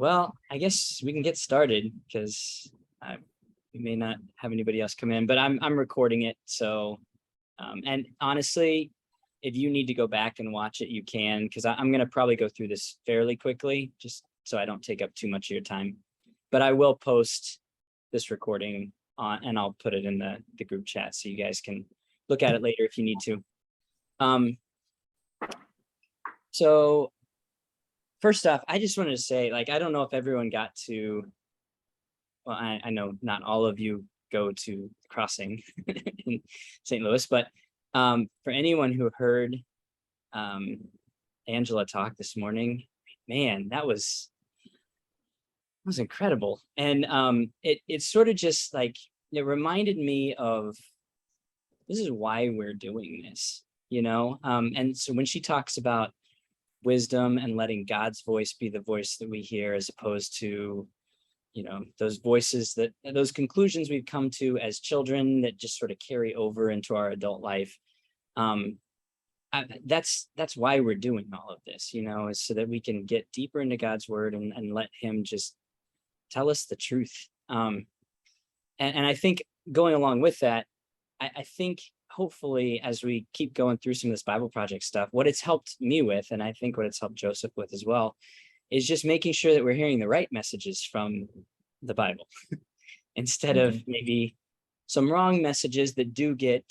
Well, I guess we can get started because we may not have anybody else come in, but I'm recording it. So, and honestly, if you need to go back and watch it, you can, because I'm going to probably go through this fairly quickly, just so I don't take up too much of your time. But I will post this recording on, and I'll put it in the group chat so you guys can look at it later if you need to. So first off, I just wanted to say, like, I don't know if everyone got to, well, I know not all of you go to Crossing in St. Louis, but for anyone who heard Angela talk this morning, man, that was incredible. And it sort of just like, it reminded me of, this is why we're doing this, you know? And so when she talks about wisdom and letting God's voice be the voice that we hear, as opposed to, you know, those voices that, those conclusions we've come to as children that just sort of carry over into our adult life. That's why we're doing all of this, you know, is so that we can get deeper into God's word and let him just tell us the truth. And I think going along with that, I think hopefully as we keep going through some of this Bible Project stuff, what it's helped me with, and I think what it's helped Joseph with as well, is just making sure that we're hearing the right messages from the Bible instead of maybe some wrong messages that do get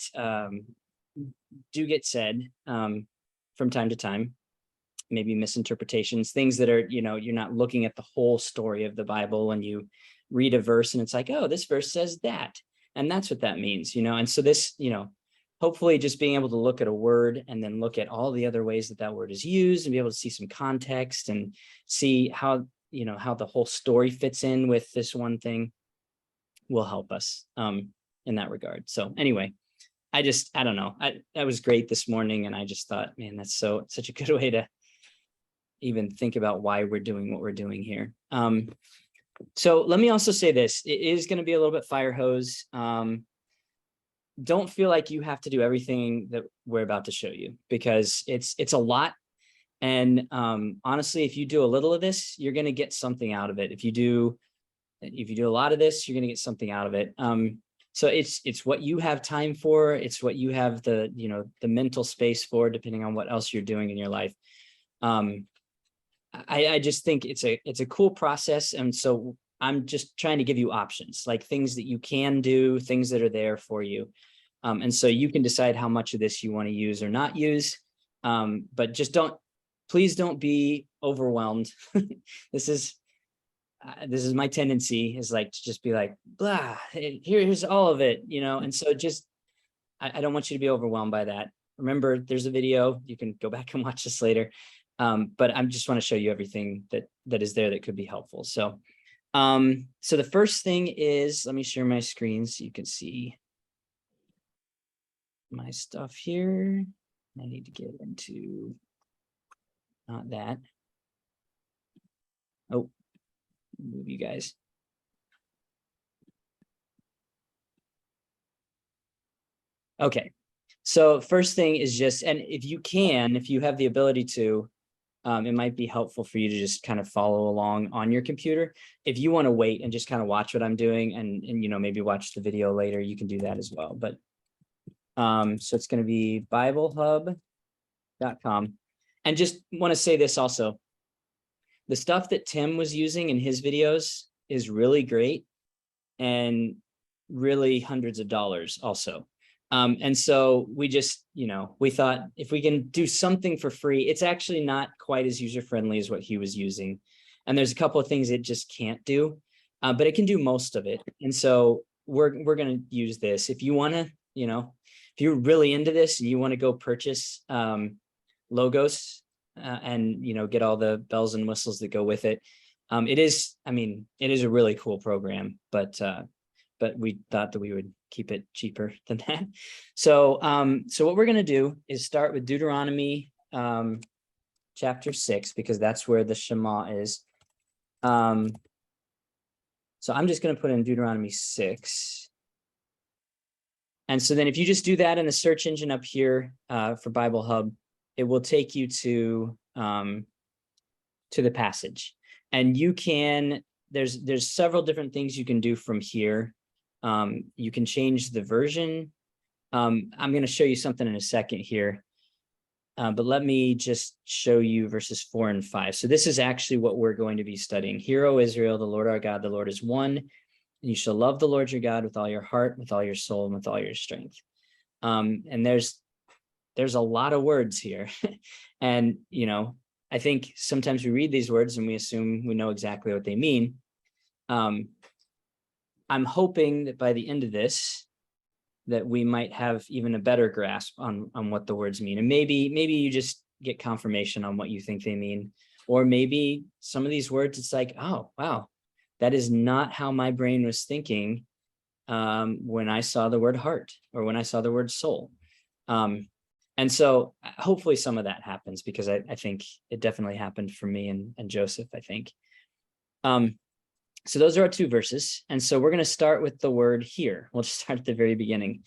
said from time to time, maybe misinterpretations, things that are, you know, you're not looking at the whole story of the Bible and you read a verse and it's like, oh, this verse says that. And that's what that means, you know? And so this, you know, hopefully just being able to look at a word and then look at all the other ways that that word is used and be able to see some context and see how, you know, how the whole story fits in with this one thing will help us in that regard. So anyway, I don't know. That was great this morning. And I just thought, man, that's such a good way to even think about why we're doing what we're doing here. So let me also say this, it is going to be a little bit fire hose. Don't feel like you have to do everything that we're about to show you, because it's a lot. And honestly, if you do a little of this, you're going to get something out of it. If you do a lot of this, you're going to get something out of it. So it's what you have time for. It's what you have the, you know, the mental space for, depending on what else you're doing in your life. I just think it's a cool process. And so I'm just trying to give you options, like things that you can do, things that are there for you. And so you can decide how much of this you want to use or not use. But just please don't be overwhelmed. This is my tendency, is like to just be like, blah, here's all of it, you know? And so just, I don't want you to be overwhelmed by that. Remember, there's a video, you can go back and watch this later. But I just want to show you everything that is there that could be helpful. So, so the first thing is, let me share my screen so you can see my stuff here. I need to get into, not that. Oh, move you guys. Okay. So first thing is just, and if you have the ability to, it might be helpful for you to just kind of follow along on your computer. If you want to wait and just kind of watch what I'm doing and you know, maybe watch the video later, you can do that as well. But so it's going to be BibleHub.com. And just want to say this also, the stuff that Tim was using in his videos is really great and really hundreds of dollars also. And so we just, you know, we thought if we can do something for free, it's actually not quite as user-friendly as what he was using. And there's a couple of things it just can't do, but it can do most of it. And so we're going to use this. If you want to, you know, if you're really into this and you want to go purchase logos and, you know, get all the bells and whistles that go with it. It is a really cool program, but we thought that we would keep it cheaper than that. So, so what we're going to do is start with Deuteronomy chapter 6, because that's where the Shema is. So I'm just going to put in Deuteronomy 6. And so then if you just do that in the search engine up here for BibleHub, it will take you to the passage. And you can, there's several different things you can do from here. You can change the version. I'm going to show you something in a second here. But let me just show you verses 4 and 5. So this is actually what we're going to be studying. Hear, O Israel, the Lord our God, the Lord is one. And you shall love the Lord your God with all your heart, with all your soul, and with all your strength. And there's a lot of words here. And, you know, I think sometimes we read these words and we assume we know exactly what they mean. I'm hoping that by the end of this, that we might have even a better grasp on what the words mean. And maybe you just get confirmation on what you think they mean. Or maybe some of these words, it's like, oh, wow, that is not how my brain was thinking when I saw the word heart or when I saw the word soul. And so hopefully some of that happens, because I think it definitely happened for me and Joseph, I think. So those are our two verses. And so we're going to start with the word here. We'll just start at the very beginning.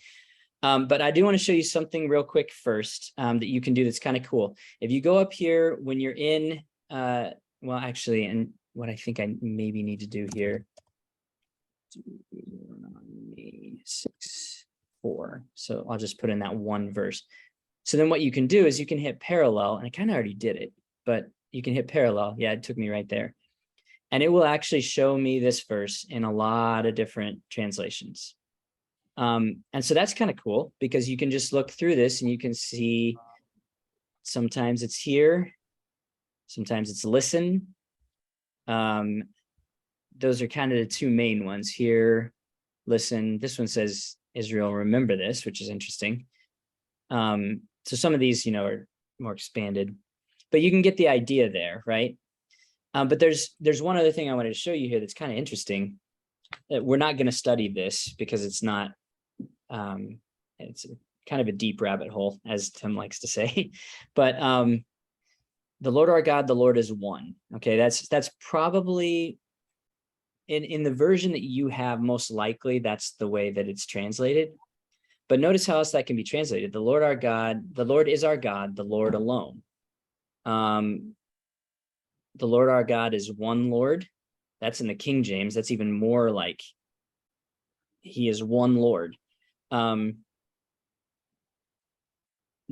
But I do want to show you something real quick first that you can do that's kind of cool. If you go up here when you're in, well, actually, and what I think I maybe need to do here, 6:4. So I'll just put in that one verse. So then what you can do is you can hit parallel, and I kind of already did it, but you can hit parallel. Yeah, it took me right there. And it will actually show me this verse in a lot of different translations. And so that's kind of cool, because you can just look through this and you can see sometimes it's here, sometimes it's listen. Those are kind of the two main ones here. Listen. This one says, Israel, remember this, which is interesting. So some of these, you know, are more expanded, but you can get the idea there, right? But there's one other thing I wanted to show you here that's kind of interesting. We're not going to study this because it's not, it's kind of a deep rabbit hole, as Tim likes to say. But the Lord our God, the Lord is one. Okay, that's probably in the version that you have, most likely that's the way that it's translated. But notice how else that can be translated. The Lord our God, the Lord is our God, the Lord alone. The Lord our God is one Lord. That's in the King James. That's even more like he is one Lord. Down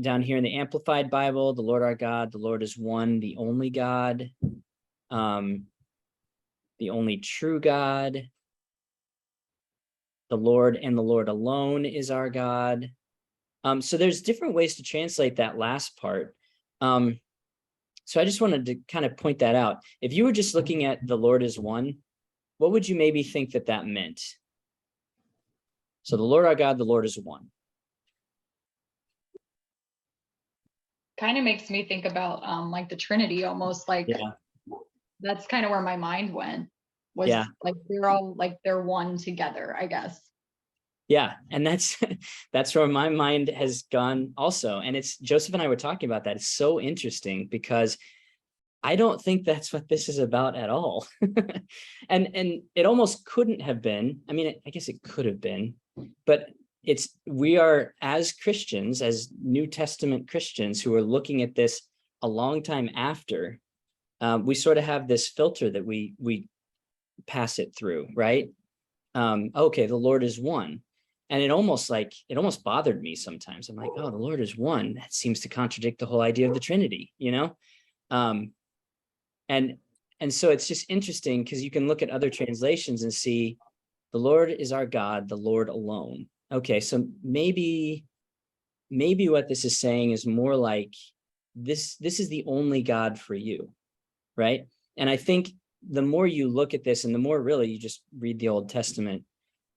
here in the Amplified Bible, the Lord our God, the Lord is one, the only God, the only true God. The Lord and the Lord alone is our God. So there's different ways to translate that last part. So I just wanted to kind of point that out. If you were just looking at the Lord is one, what would you maybe think that meant? So the Lord our God, the Lord is one. Kind of makes me think about like the Trinity, almost like, yeah. That's kind of where my mind went, was like they're all like they're one together, I guess. Yeah, and that's where my mind has gone also. And it's, Joseph and I were talking about that. It's so interesting because I don't think that's what this is about at all. and it almost couldn't have been. I mean, I guess it could have been, but we are, as Christians, as New Testament Christians who are looking at this a long time after, we sort of have this filter that we pass it through, right? Okay, the Lord is one. And it almost bothered me sometimes. I'm like, oh, the Lord is one. That seems to contradict the whole idea of the Trinity, you know? And so it's just interesting because you can look at other translations and see the Lord is our God, the Lord alone. Okay, so maybe what this is saying is more like this is the only God for you, right? And I think the more you look at this and the more really you just read the Old Testament,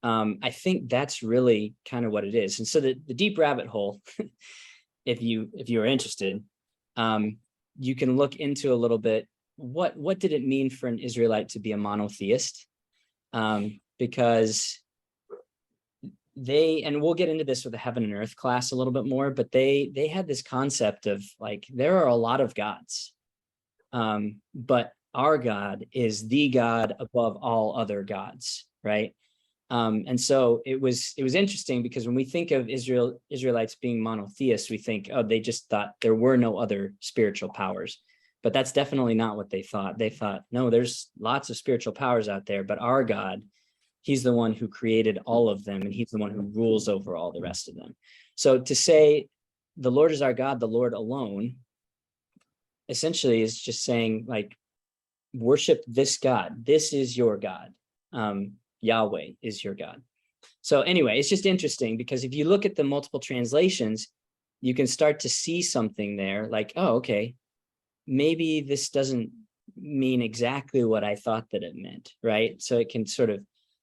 I think that's really kind of what it is. And so the deep rabbit hole, if you are interested, you can look into a little bit, what did it mean for an Israelite to be a monotheist? Because and we'll get into this with the heaven and earth class a little bit more, but they had this concept of like, there are a lot of gods, but our God is the God above all other gods, right? And so it was interesting because when we think of Israelites being monotheists, we think, oh, they just thought there were no other spiritual powers. But that's definitely not what they thought. They thought, no, there's lots of spiritual powers out there, but our God, he's the one who created all of them, and he's the one who rules over all the rest of them. So to say the Lord is our God, the Lord alone, essentially is just saying, like, worship this God. This is your God. Yahweh is your God. So anyway, it's just interesting because if you look at the multiple translations, you can start to see something there like, oh, okay, maybe this doesn't mean exactly what I thought that it meant, right? So it can sort of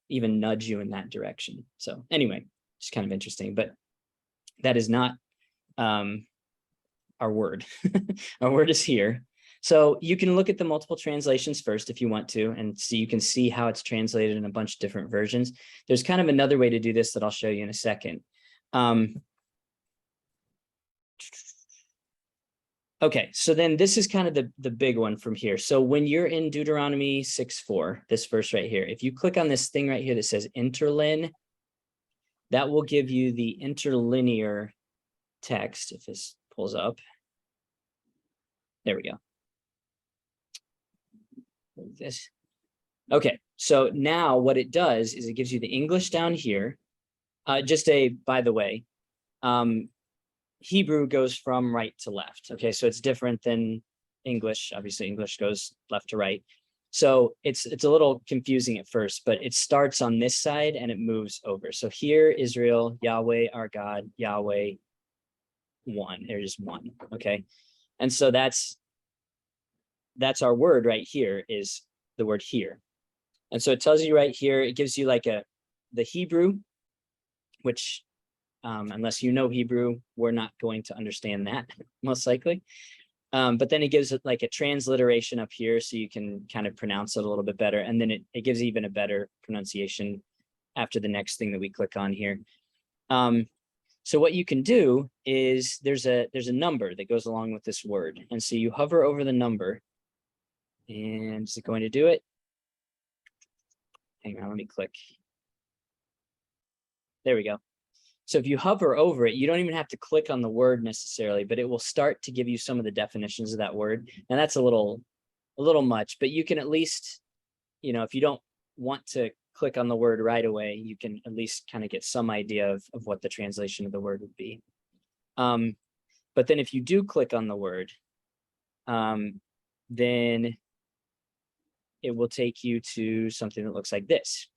even nudge you in that direction. So anyway, it's kind of interesting, but that is not our word. Our word is here. So you can look at the multiple translations first if you want to, and so you can see how it's translated in a bunch of different versions. There's kind of another way to do this that I'll show you in a second. Okay, so then this is kind of the big one from here. So when you're in Deuteronomy 6:4, this verse right here, if you click on this thing right here that says interlin, that will give you the interlinear text. If this pulls up, there we go. This. Okay, so now what it does is it gives you the English down here. By the way, Hebrew goes from right to left. Okay, so it's different than English. Obviously, English goes left to right. So it's a little confusing at first, but it starts on this side and it moves over. So here, Israel, Yahweh, our God, Yahweh, one. There's one. Okay, and so that's our word right here, is the word here. And so it tells you right here, it gives you like the Hebrew, which unless you know Hebrew, we're not going to understand that most likely. But then it gives it like a transliteration up here so you can kind of pronounce it a little bit better. And then it gives even a better pronunciation after the next thing that we click on here. So what you can do is there's a number that goes along with this word. And so you hover over the number, and is it going to do it? Hang on, let me click. There we go. So if you hover over it, you don't even have to click on the word necessarily, but it will start to give you some of the definitions of that word. And that's a little much, but you can at least, if you don't want to click on the word right away, you can at least kind of get some idea of what the translation of the word would be. But then if you do click on the word, then it will take you to something that looks like this.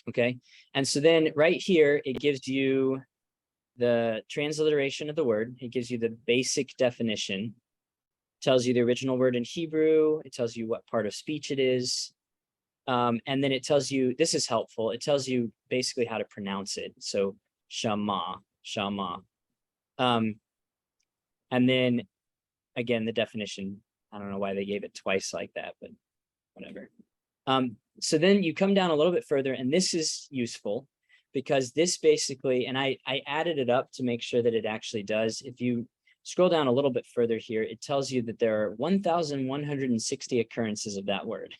Okay, and so then right here, it gives you the transliteration of the word. It gives you the basic definition, tells you the original word in Hebrew. It tells you what part of speech it is. And then it tells you, this is helpful, it tells you basically how to pronounce it. So shema. And then again, the definition, I don't know why they gave it twice like that, but whatever. So then you come down a little bit further, and this is useful because this basically, and I added it up to make sure that it actually does. If you scroll down a little bit further here, it tells you that there are 1,160 occurrences of that word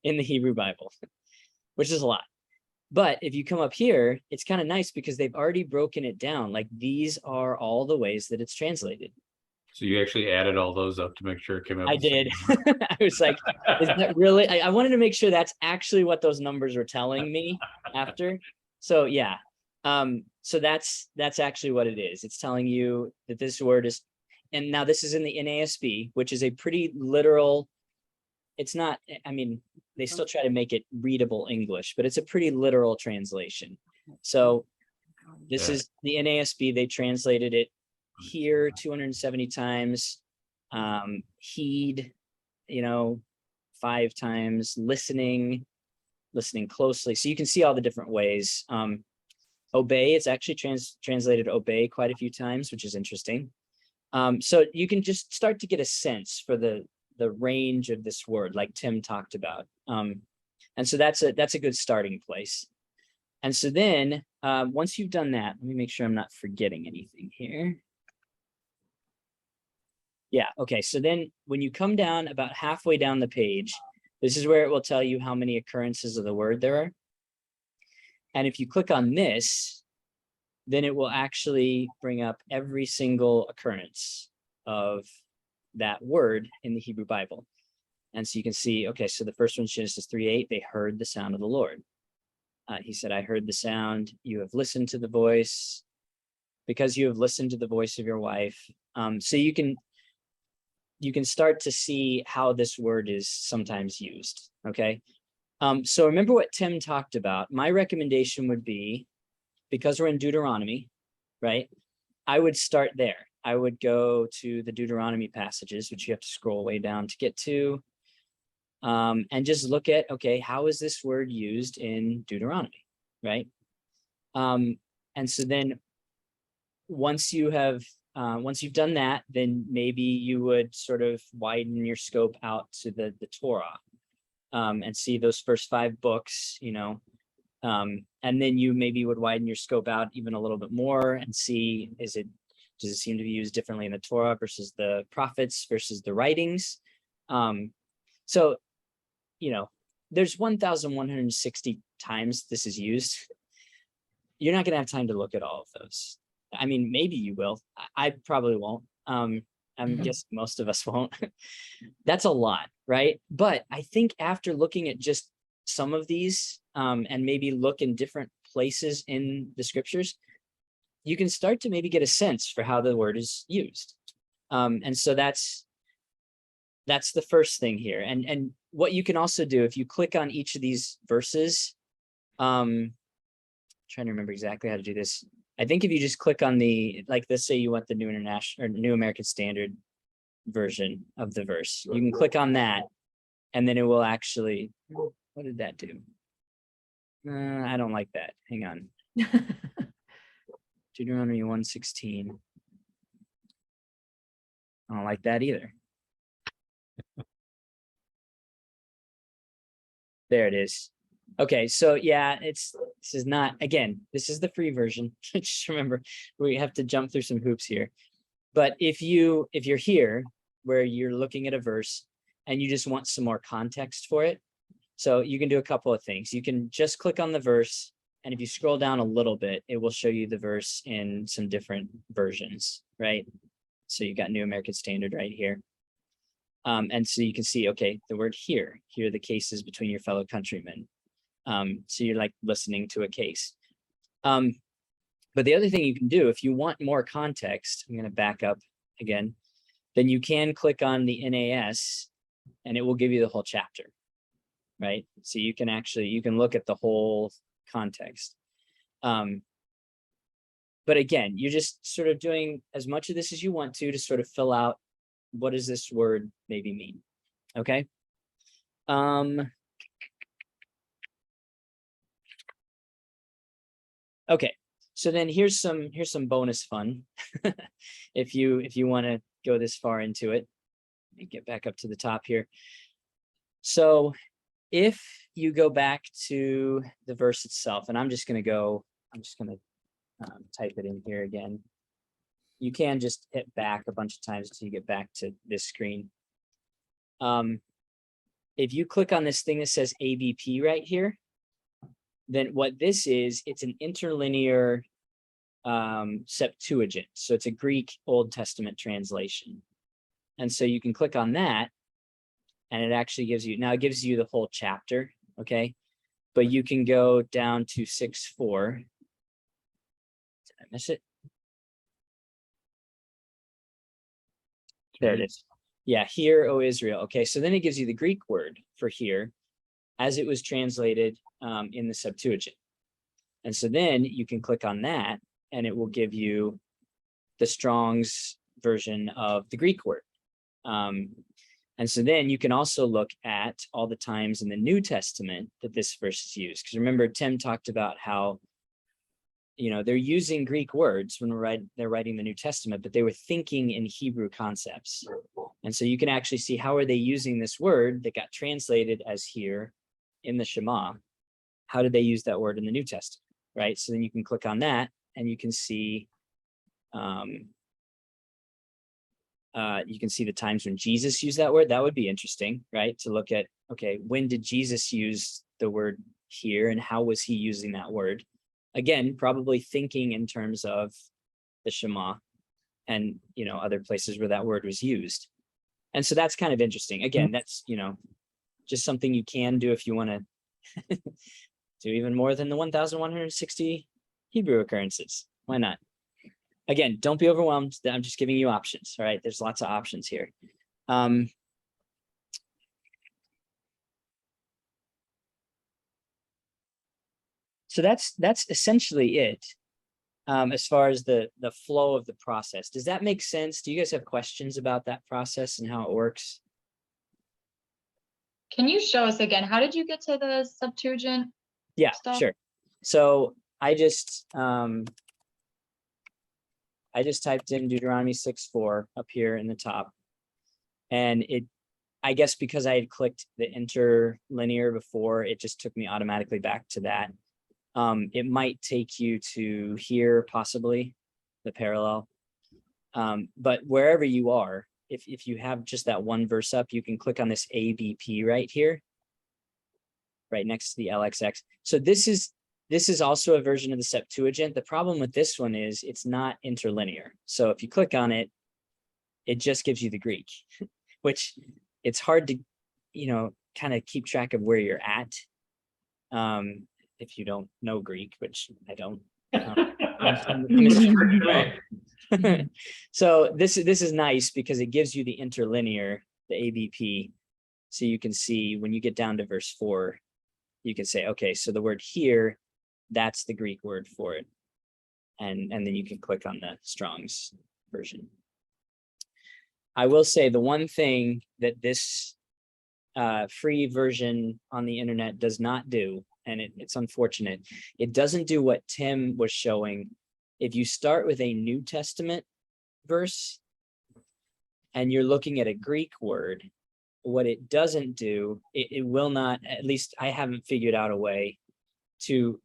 in the Hebrew Bible, which is a lot. But if you come up here, it's kind of nice because they've already broken it down. Like, these are all the ways that it's translated. So you actually added all those up to make sure it came out. I did. I was like, is that really? I wanted to make sure that's actually what those numbers were telling me after. So yeah. So that's actually what it is. It's telling you that this word is, and now this is in the NASB, which is a pretty literal. It's not, I mean, they still try to make it readable English, but it's a pretty literal translation. So this is the NASB. They translated it here 270 times, heed, 5 times, listening closely. So you can see all the different ways. Obey, it's actually translated obey quite a few times, which is interesting. So you can just start to get a sense for the range of this word, like Tim talked about. And so that's a good starting place. And so then once you've done that, let me make sure I'm not forgetting anything here. Yeah, okay, so then when you come down about halfway down the page, this is where it will tell you how many occurrences of the word there are. And if you click on this, then it will actually bring up every single occurrence of that word in the Hebrew Bible. And so you can see, okay, so the first one, Genesis 3:8, they heard the sound of the Lord. He said, I heard the sound, you have listened to the voice, because you have listened to the voice of your wife. So you can start to see how this word is sometimes used, okay? So remember what Tim talked about. My recommendation would be, because we're in Deuteronomy, right? I would start there. I would go to the Deuteronomy passages, which you have to scroll way down to get to, and just look at, okay, how is this word used in Deuteronomy, right? And so then once you've done that, then maybe you would sort of widen your scope out to the Torah, and see those first 5 books, and then you maybe would widen your scope out even a little bit more and see, does it seem to be used differently in the Torah versus the prophets versus the writings? So, there's 1,160 times this is used. You're not going to have time to look at all of those. I mean, maybe you will. I probably won't. I'm guessing most of us won't. That's a lot, right? But I think after looking at just some of these, and maybe look in different places in the scriptures, you can start to maybe get a sense for how the word is used. And so that's the first thing here. And what you can also do, if you click on each of these verses, trying to remember exactly how to do this. I think if you just click on the, like, let's say you want the New International or New American Standard version of the verse, you can click on that, and then it will actually, what did that do? I don't like that. Hang on. Deuteronomy 1:16. I don't like that either. There it is. Okay, so yeah, this is not, again, this is the free version. Just remember, we have to jump through some hoops here. But if you're here where you're looking at a verse and you just want some more context for it, so you can do a couple of things. You can just click on the verse, and if you scroll down a little bit, it will show you the verse in some different versions, right? So you got New American Standard right here. And so you can see, okay, the word here are the cases between your fellow countrymen. So you're like listening to a case. But the other thing you can do, if you want more context, I'm going to back up again, then you can click on the NAS and it will give you the whole chapter, right? So you can look at the whole context. But again, you're just sort of doing as much of this as you want to sort of fill out, what does this word maybe mean? Okay. Okay, so then here's some bonus fun. if you want to go this far into it. Let me get back up to the top here. So if you go back to the verse itself, and I'm just going to type it in here again. You can just hit back a bunch of times until you get back to this screen. If you click on this thing that says ABP right here, then what this is, it's an interlinear Septuagint. So it's a Greek Old Testament translation. And so you can click on that and it actually gives you, now it gives you the whole chapter, okay? But you can go down to 6:4. Did I miss it? There it is. Yeah, hear, O Israel. Okay, so then it gives you the Greek word for hear as it was translated in the Septuagint. And so then you can click on that and it will give you the Strong's version of the Greek word. And so then you can also look at all the times in the New Testament that this verse is used. Because remember, Tim talked about how, they're using Greek words when they're writing the New Testament, but they were thinking in Hebrew concepts. And so you can actually see how are they using this word that got translated as here in the Shema. How did they use that word in the New Testament, right? So then you can click on that and you can see the times when Jesus used that word. That would be interesting, right? To look at, okay, when did Jesus use the word here and how was he using that word? Again, probably thinking in terms of the Shema and, other places where that word was used. And so that's kind of interesting. Again, that's, just something you can do if you want to do even more than the 1,160 Hebrew occurrences. Why not? Again, don't be overwhelmed. I'm just giving you options. All right. There's lots of options here. So that's essentially it. As far as the flow of the process. Does that make sense? Do you guys have questions about that process and how it works? Can you show us again? How did you get to the Septuagint? Yeah, stuff? sure. So I just typed in Deuteronomy 6:4 up here in the top, and I guess because I had clicked the interlinear before, it just took me automatically back to that. It might take you to here, possibly the parallel. But wherever you are, if you have just that one verse up, you can click on this ABP right here, right next to the LXX. So this is also a version of the Septuagint. The problem with this one is it's not interlinear. So if you click on it, it just gives you the Greek, which it's hard to, kind of keep track of where you're at. If you don't know Greek, which I don't. So this is nice because it gives you the interlinear, the ABP, so you can see when you get down to verse 4, you can say, okay, so the word here, that's the Greek word for it, and then you can click on the Strong's version. I will say the one thing that this free version on the internet does not do, and it's unfortunate, it doesn't do what Tim was showing. If you start with a New Testament verse and you're looking at a Greek word, what it doesn't do, it will not, at least I haven't figured out a way to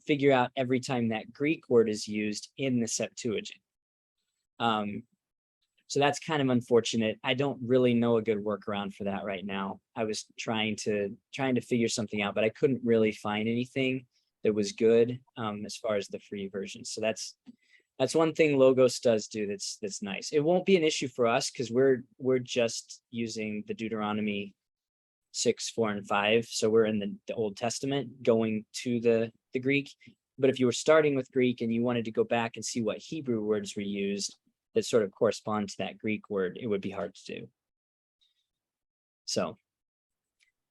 figure out every time that Greek word is used in the Septuagint. So that's kind of unfortunate. I don't really know a good workaround for that right now. I was trying to figure something out, but I couldn't really find anything that was good as far as the free version. So that's one thing Logos does do that's nice. It won't be an issue for us because we're just using the Deuteronomy 6, 4, and 5. So we're in the Old Testament going to the Greek. But if you were starting with Greek and you wanted to go back and see what Hebrew words were used that sort of correspond to that Greek word, it would be hard to do. So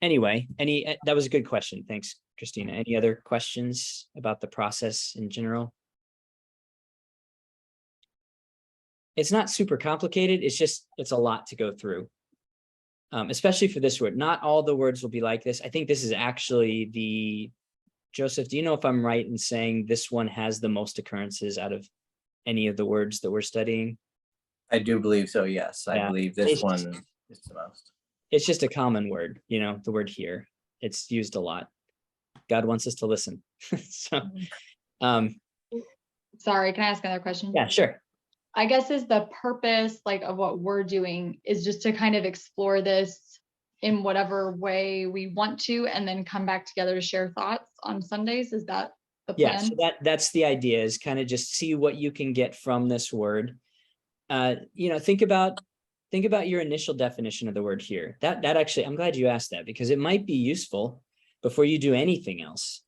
anyway, that was a good question. Thanks, Christina. Any other questions about the process in general? It's not super complicated. It's a lot to go through, especially for this word. Not all the words will be like this. I think this is actually Joseph, do you know if I'm right in saying this one has the most occurrences out of any of the words that we're studying? I do believe so, yes. I believe this one is the most. It's just a common word, the word here. It's used a lot. God wants us to listen. So, sorry, can I ask another question? Yeah, sure. I guess is the purpose of what we're doing is just to kind of explore this in whatever way we want to, and then come back together to share thoughts on Sundays. Is that the plan? Yeah, so that's the idea, is kind of just see what you can get from this word. Think about your initial definition of the word here. That actually, I'm glad you asked that, because it might be useful before you do anything else,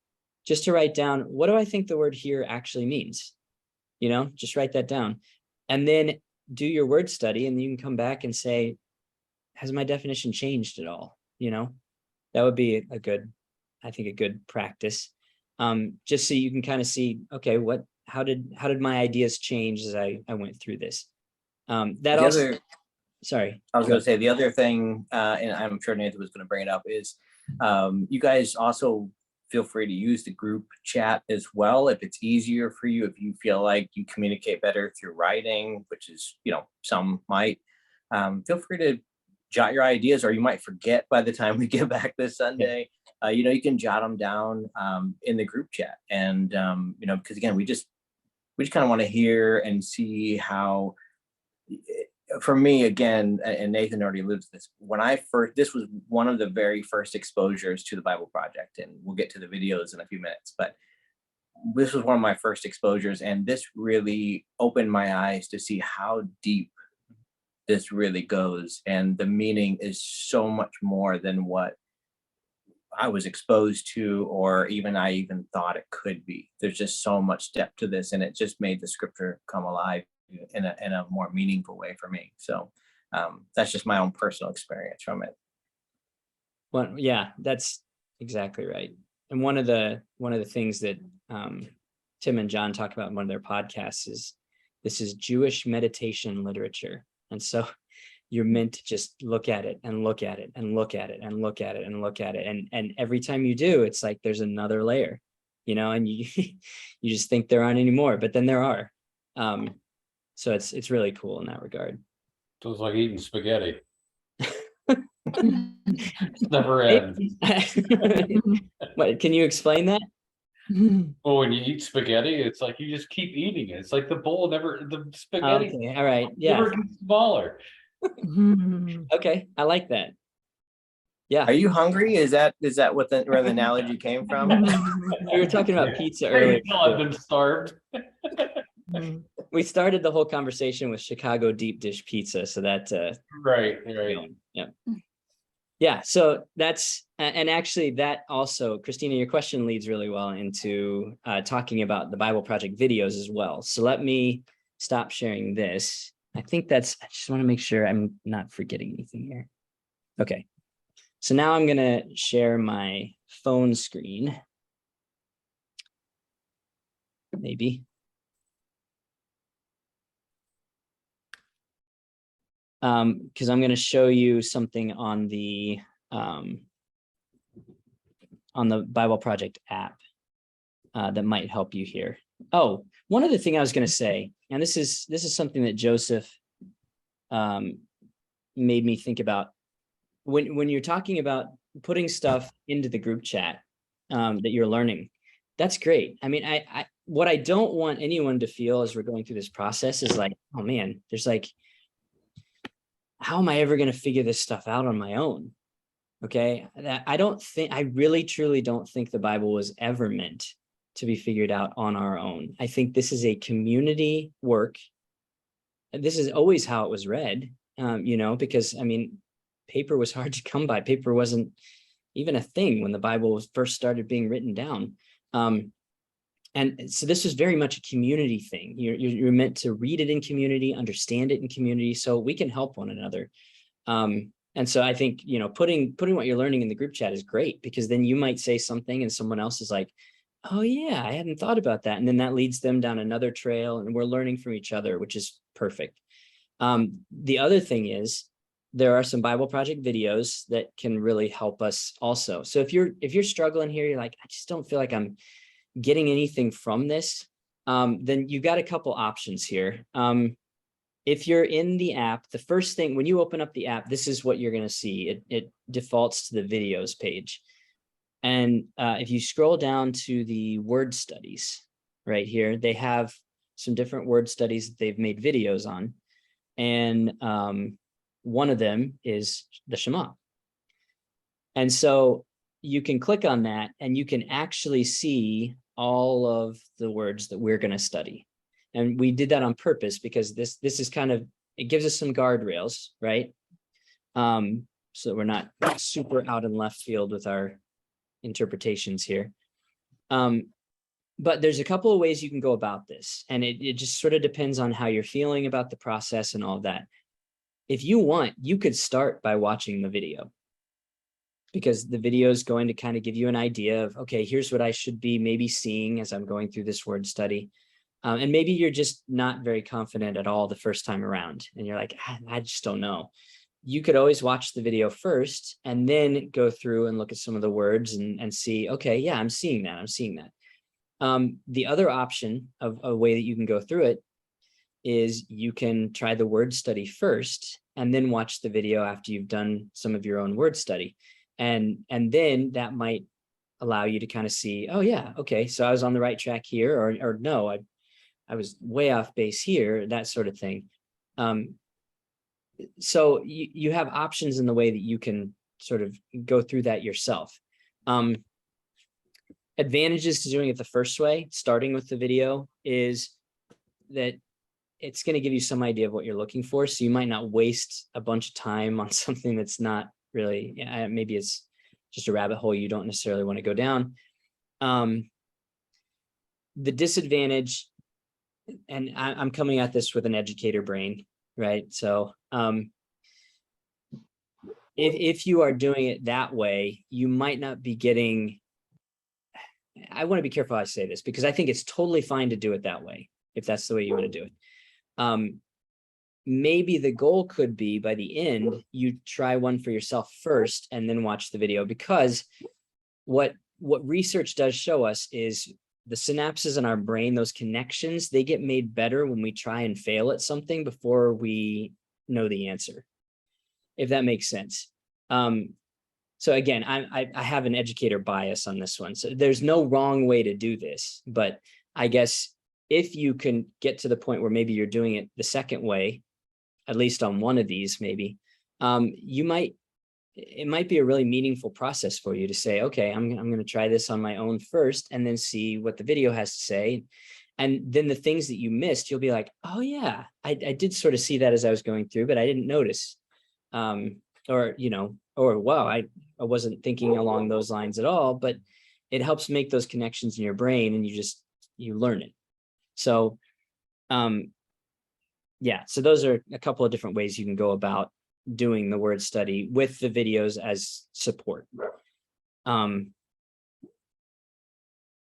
just to write down, what do I think the word here actually means? Just write that down, and then do your word study, and you can come back and say, has my definition changed at all? That would be a good practice. Just so you can kind of see, okay, how did my ideas change as I went through this? Sorry. I was going to say the other thing, and I'm sure Nathan was going to bring it up, is you guys also feel free to use the group chat as well if it's easier for you, if you feel like you communicate better through writing, which is, some might. Feel free to jot your ideas, or you might forget by the time we get back this Sunday. You can jot them down in the group chat, and because again, we just kind of want to hear and see how. For me, again, and Nathan already alluded to this, this was one of the very first exposures to the Bible Project, and we'll get to the videos in a few minutes, but this was one of my first exposures, and this really opened my eyes to see how deep this really goes, and the meaning is so much more than what I was exposed to, or I even thought it could be. There's just so much depth to this, and it just made the scripture come alive in a more meaningful way for me. So that's just my own personal experience from it. Well, yeah, that's exactly right. And one of the things that Tim and John talk about in one of their podcasts is this is Jewish meditation literature. And so you're meant to just look at it and look at it and look at it and look at it and look at it. And every time you do, it's like there's another layer, and you you just think there aren't any more, but then there are. So it's really cool in that regard. So it's like eating spaghetti. It's never ends. What, can you explain that? Well, when you eat spaghetti, it's like you just keep eating it. It's like the spaghetti Okay, all right, yeah, never gets smaller. okay, I like that. Yeah, Are you hungry? Is that what where the analogy came from? we were talking about pizza I earlier. know I've been starved. We started the whole conversation with Chicago deep dish pizza, so that Right. yeah, so that's, and actually that also, Christina, your question leads really well into talking about the Bible Project videos as well. So let me stop sharing this. I just want to make sure I'm not forgetting anything here. Okay, so now I'm gonna share my phone screen. Maybe. Because I'm going to show you something on the Bible Project app that might help you here. Oh, one other thing I was going to say, and this is something that Joseph made me think about when you're talking about putting stuff into the group chat that you're learning. That's great. I mean, I what I don't want anyone to feel as we're going through this process is like, oh man, there's like, how am I ever going to figure this stuff out on my own? Okay. I really, truly don't think the Bible was ever meant to be figured out on our own. I think this is a community work. This is always how it was read, because I mean, paper was hard to come by. Paper wasn't even a thing when the Bible first started being written down. And so this was very much a community thing. You're meant to read it in community, understand it in community, so we can help one another. And so I think, putting what you're learning in the group chat is great, because then you might say something and someone else is like, oh yeah, I hadn't thought about that. And then that leads them down another trail, and we're learning from each other, which is perfect. The other thing is there are some Bible Project videos that can really help us also. So if you're struggling here, you're like, I just don't feel like I'm getting anything from this, then you got a couple options here. If you're in the app, the first thing, when you open up the app, this is what you're going to see. It defaults to the videos page. And if you scroll down to the word studies right here, they have some different word studies that they've made videos on. And one of them is the Shema. And so you can click on that and you can actually see all of the words that we're going to study. And we did that on purpose because this is kind of, it gives us some guardrails, right? So that we're not super out in left field with our interpretations here. But there's a couple of ways you can go about this. And it just sort of depends on how you're feeling about the process and all of that. If you want, you could start by watching the video, because the video is going to kind of give you an idea of, okay, here's what I should be maybe seeing as I'm going through this word study. And maybe you're just not very confident at all the first time around. And you're like, I just don't know. You could always watch the video first and then go through and look at some of the words and see, okay, yeah, I'm seeing that. I'm seeing that. The other option of a way that you can go through it is you can try the word study first and then watch the video after you've done some of your own word study. And then that might allow you to kind of see, oh yeah, okay, so I was on the right track here, or no, I was way off base here, that sort of thing. So you have options in the way that you can sort of go through that yourself. Advantages to doing it the first way, starting with the video, is that it's going to give you some idea of what you're looking for. So you might not waste a bunch of time on something that's not really, maybe it's just a rabbit hole you don't necessarily want to go down. The disadvantage, and I'm coming at this with an educator brain, right? So if you are doing it that way, you might not be getting, I want to be careful how I say this, because I think it's totally fine to do it that way, if that's the way you want to do it. Maybe the goal could be by the end, you try one for yourself first and then watch the video, because what research does show us is the synapses in our brain, those connections, they get made better when we try and fail at something before we know the answer, if that makes sense. So again, I have an educator bias on this one. So there's no wrong way to do this, but I guess if you can get to the point where maybe you're doing it the second way, at least on one of these, maybe, it might be a really meaningful process for you to say, okay, I'm going to try this on my own first and then see what the video has to say. And then the things that you missed, you'll be like, oh yeah, I did sort of see that as I was going through, but I didn't notice. Or wow, I wasn't thinking along those lines at all, but it helps make those connections in your brain and you learn it. So, yeah, so those are a couple of different ways you can go about doing the word study with the videos as support.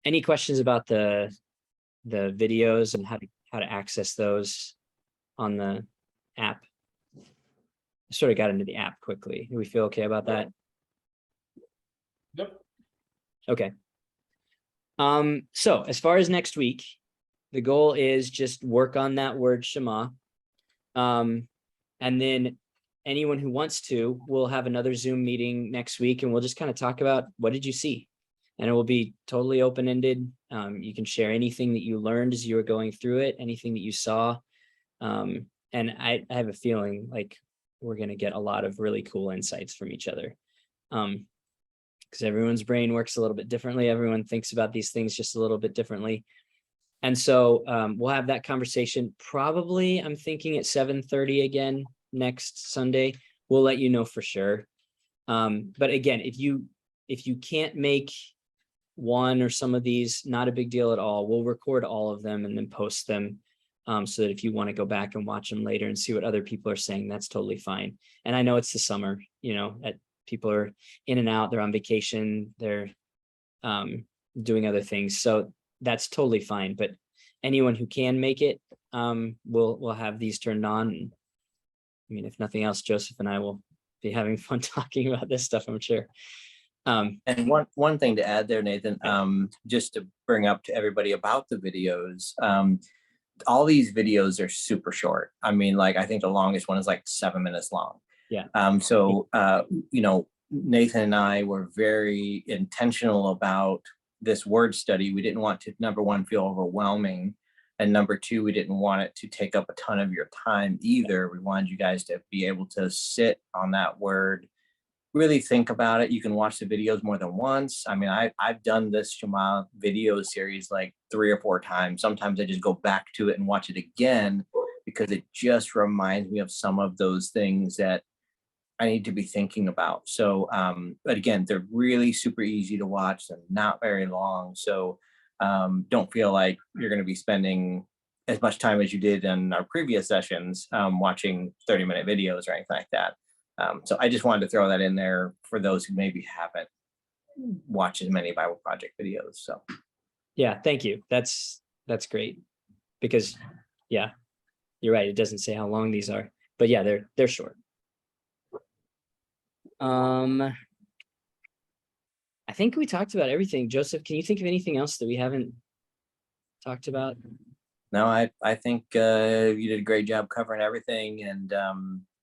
Any questions about the videos and how to access those on the app? I sort of got into the app quickly. Do we feel okay about that? Yep. Okay. So as far as next week, the goal is just work on that word shema. And then anyone who wants to, we'll have another Zoom meeting next week and we'll just kind of talk about what did you see? And it will be totally open-ended. You can share anything that you learned as you were going through it, anything that you saw. And I have a feeling like we're going to get a lot of really cool insights from each other. Because everyone's brain works a little bit differently. Everyone thinks about these things just a little bit differently. And so we'll have that conversation probably, I'm thinking at 7:30 again next Sunday. We'll let you know for sure. But again, if you can't make one or some of these, not a big deal at all. We'll record all of them and then post them. So that if you want to go back and watch them later and see what other people are saying, that's totally fine. And I know it's the summer, people are in and out, they're on vacation, they're doing other things. So that's totally fine. But anyone who can make it, we'll have these turned on. And, I mean, if nothing else, Joseph and I will be having fun talking about this stuff, I'm sure. And one thing to add there, Nathan, just to bring up to everybody about the videos, all these videos are super short. I mean, like, I think the longest one is like 7 minutes long. Yeah. So, Nathan and I were very intentional about this word study. We didn't want to, number one, feel overwhelming. And number two, we didn't want it to take up a ton of your time either. We wanted you guys to be able to sit on that word, really think about it. You can watch the videos more than once. I mean, I've done this Shema video series like 3 or 4 times. Sometimes I just go back to it and watch it again because it just reminds me of some of those things that I need to be thinking about. So, but again, they're really super easy to watch. They're not very long. So don't feel like you're going to be spending as much time as you did in our previous sessions watching 30-minute videos or anything like that. So I just wanted to throw that in there for those who maybe haven't watched as many Bible Project videos. So yeah, thank you. That's great, because yeah, you're right. It doesn't say how long these are, but yeah, they're short. I think we talked about everything. Joseph, can you think of anything else that we haven't talked about? No, I think you did a great job covering everything. And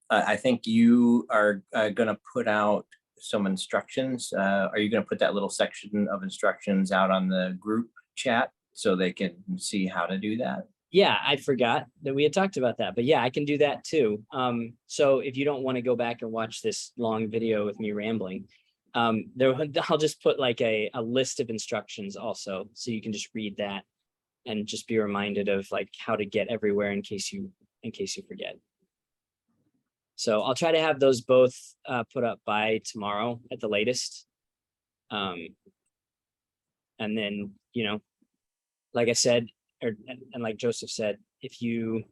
I think you are going to put out some instructions. Are you going to put that little section of instructions out on the group chat so they can see how to do that? Yeah, I forgot that we had talked about that, but yeah, I can do that too. So if you don't want to go back and watch this long video with me rambling, I'll just put like a list of instructions also, so you can just read that. and just be reminded of like how to get everywhere in case you forget. So I'll try to have those both put up by tomorrow at the latest. And then, like I said, and like Joseph said, if you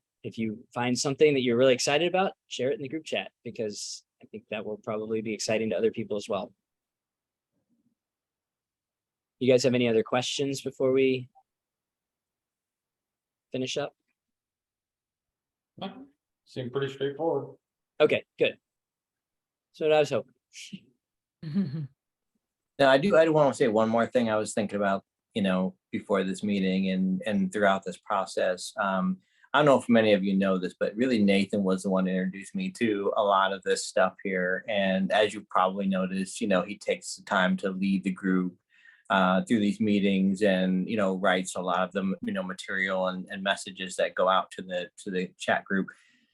find something that you're really excited about, share it in the group chat, because I think that will probably be exciting to other people as well. You guys have any other questions before we finish up? Seemed pretty straightforward. Okay, good. So what I was hoping. Now, I do want to say one more thing I was thinking about, before this meeting and throughout this process. I don't know if many of you know this, but really Nathan was the one that introduced me to a lot of this stuff here. And as you probably noticed, he takes the time to lead the group through these meetings and, writes a lot of the, material and messages that go out to the chat group.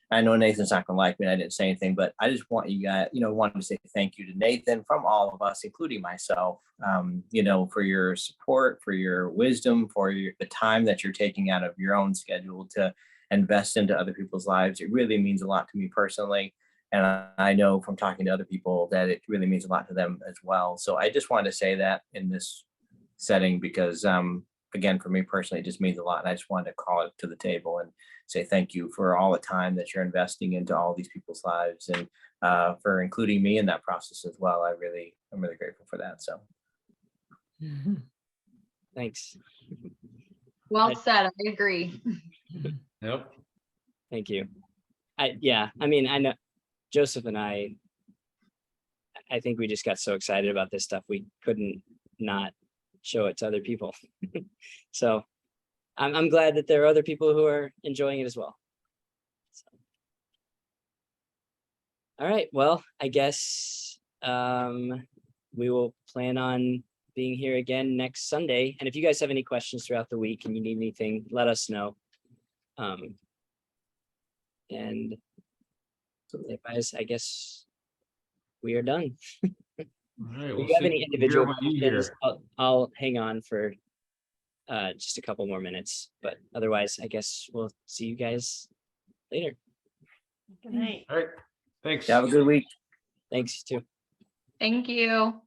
I know Nathan's not gonna like me, I didn't say anything, but I just want you guys, wanted to say thank you to Nathan from all of us, including myself, for your support, for your wisdom, for the time that you're taking out of your own schedule to invest into other people's lives. It really means a lot to me personally. And I know from talking to other people that it really means a lot to them as well. So I just wanted to say that in this setting, because again, for me personally, it just means a lot. And I just wanted to call it to the table and say thank you for all the time that you're investing into all these people's lives, and for including me in that process as well. I'm really grateful for that. So Thanks. Well said. I agree. Yep. Thank you. I mean, I know Joseph and I think we just got so excited about this stuff, we couldn't not show it to other people. So I'm glad that there are other people who are enjoying it as well. So. All right, well, I guess we will plan on being here again next Sunday. And if you guys have any questions throughout the week and you need anything, let us know. And otherwise, I guess we are done. All right, If you have any individual questions, questions? I'll hang on for just a couple more minutes, but otherwise, I guess we'll see you guys later. Good night. All right, thanks. have a good week. Thanks, you too. Thank you.